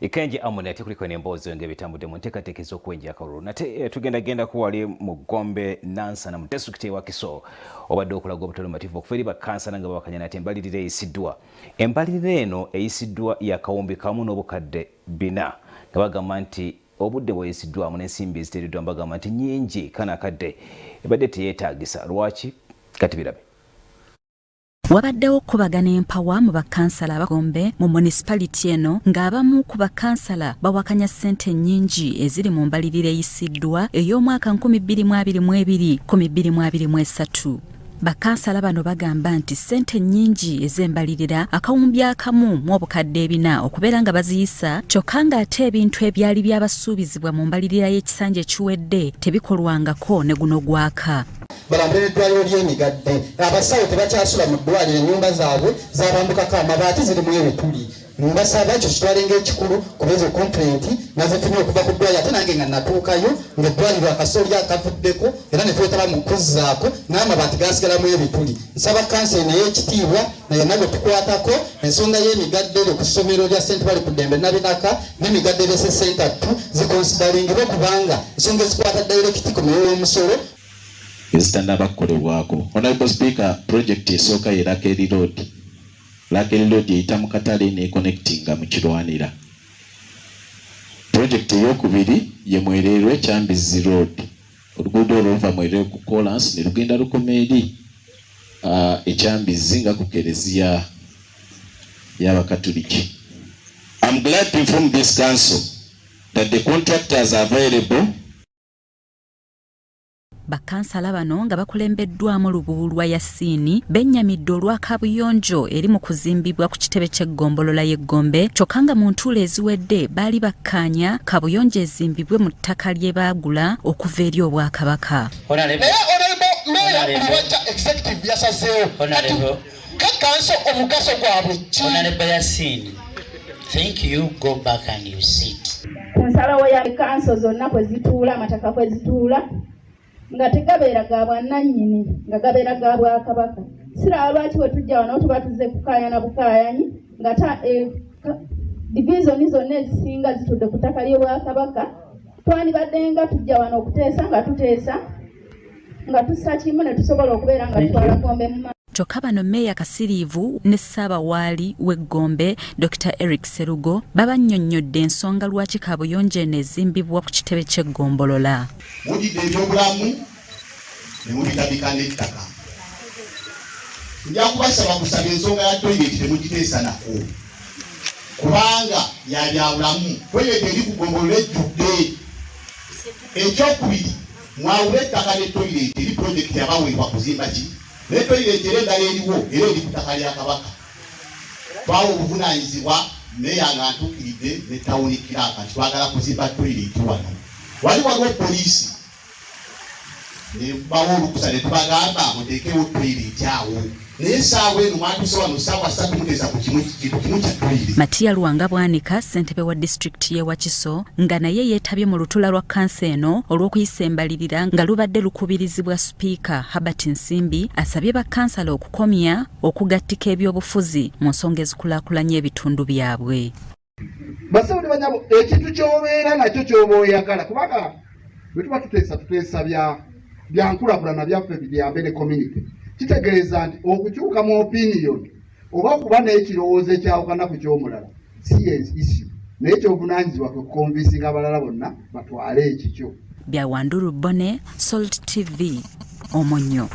Ikenje amone ati kuliko nembozo ngebitambudde mu nteekateeka ez'okwenja akalulu nate tugenda kuwali mu Gombe Nansana mu disitulikiti wa Kiso obadde okulaga obutulumativu okuva eri bakkansala nga babakanya nti embalirira eyisiddwa. Embalirira eno eyisiddwa yakawumbi kamu n'obukadde 4 nga bagamba nti obudde bweyisiddwamu n'ensimbi eziteereddwa bagamba nti nnyingi kana akadde ebadde teyeetaagisa. Lwaki? Kati birabe. Wabaddewo okubagana empawa mu bakkansala abagombe mu municipality eno ng'abamu ku bakkansala bawakanya ssente nnyingi eziri mu mbalirira eyisiddwa ey'omwaka 2022-2023. Bakkansala bano bagamba nti ssente nnyingi ez'embalirira akawumbi akamu mu obukadde 4 okubeera nga baziyisa kyokka ng'ate ebintu ebyali byabasuubizibwa mu mbalirira y'ekisanja ekiwedde tebikolwangako ne guno gwaka. Balambira eddwaliro ly'emigadde abasawo tebakyasula mu ddwaliro ennyumba zaabwe zabambukako amabaati ziri mu ebituli. Mbasaba ekyo kitwale ng'ekikulu kubeeza komplenti nazifunye okuva ku ddwaliro ate nange nga natuukayo ng'eddwaliro akasolya akavuddeko era ne twetaba mu kuzzaako n'amabaati gasigalamu ebituli. Nsaba kanseri naye ekitiibwa naye nagwe tukwatako ensonga y'emigadde ku ssomero lya St. Bali ku Ddembe Nabinaka n'emigadde bese Center 2 zikonsidaringibwe kubanga ensonga ezikwata dayirekiti ku miwe y'omusolo ezitannaba kukolebwako. Honorable Speaker, project esooka ye Lakeri Road. Lakeri Road eyita mu katale n'econnectinga mu Kirwanira. Project ey'okubiri ye Mwererwe Kyambizi Road. Oluguudo oluva Mwererwe ku Collins ne lugenda lukoma eri Ekyambizi nga ku kereziya y'Abakatuliki. I'm glad to inform this council that the contractors are available. Bakkansala bano nga bakulembeddwamu Lubuulwa Yasiini bennyamidde olw'akabuyonjo eri mu kuzimbibwa ku kitebe ky'eggombolola y'Eggombe kyokka nga mu ntuulo eziwedde baali bakkaanya kabuyonjo ezimbibwe mu ttaka lye baagula okuva eri Obwakabaka. Thank you. Go back and you sit. Ensalawo ya kanso zonna kwe zituula amataka kwe zituula nga tegabeera ga bwannannyini nga gabeera ga Bwakabaka. Siraba lwaki bwe tujja wano tuba tuzze kukaayana bukaayanyi nga divizoni zonna ezisinga zitudde ku ttaka ly'Obwakabaka. Twandibadde nga tujja wano okuteesa nga tuteesa nga tussa kimu ne tusobola okubeera nga tutwala Gombe mu maaso. Kyokka bano Meeya Kasiriivu ne Ssaabawaali w'Eggombe Dr. Eric Serugo babannyonnyodde ensonga lwaki kabuyonjo eno ezimbibwa ku kitebe ky'eggombolola. Mujidde ebyobulamu ne mubikabika n'ettaka. Nja kubasaba kusaba ensonga ya toyireti temugiteesa nako kubanga yabyabulamu. Toyireti eri ku ggombolola ejjudde. Ekyokubiri mwawula ettaka ne toyireti eri pulojekiti yabaweebwa kuzimba ki ne toyireti era endala eriwo era eri ku ttaka lya Kabaka. Twawa obuvunaanyizibwa Meeya nga ntuukiridde ne tawuni kiraka nti twagala kuzimba toyireti wano. Waliwo poliisi ne bawo olukusa ne tubagamba muteekewo toyireti awo naye saawa eno mwatuse wano saawa 3 muteesa ku kimu kya toyireti. Matiya Lwangabwanika ssentebe wa disitulikiti y'e Wakiso nga naye yeetabye mu lutula lwa kkansa eno olw'okuyisa embalirira nga lubadde lukubirizibwa Sipiika Herbert Nsimbi asabye bakkansala okukomya okugattika ebyobufuzi mu nsonga ezikulaakulanya ebitundu byabwe. Basawo ne banyabo ekintu ky'obeera nakyo ky'oba oyagala kubanga bwe tuba tuteesa bya nkulakulana byaffe biyambe ne community. Kitegeeza nti okukyuka mu opinion oba okuba n'ekirowoozo ekyawukana ku ky'omulala si issue naye ky'obuvunaanyizibwa kwe kukonvinsinga abalala bonna batwale ekikyo. Byawanduru Bone, Salt TV, Omonnyo.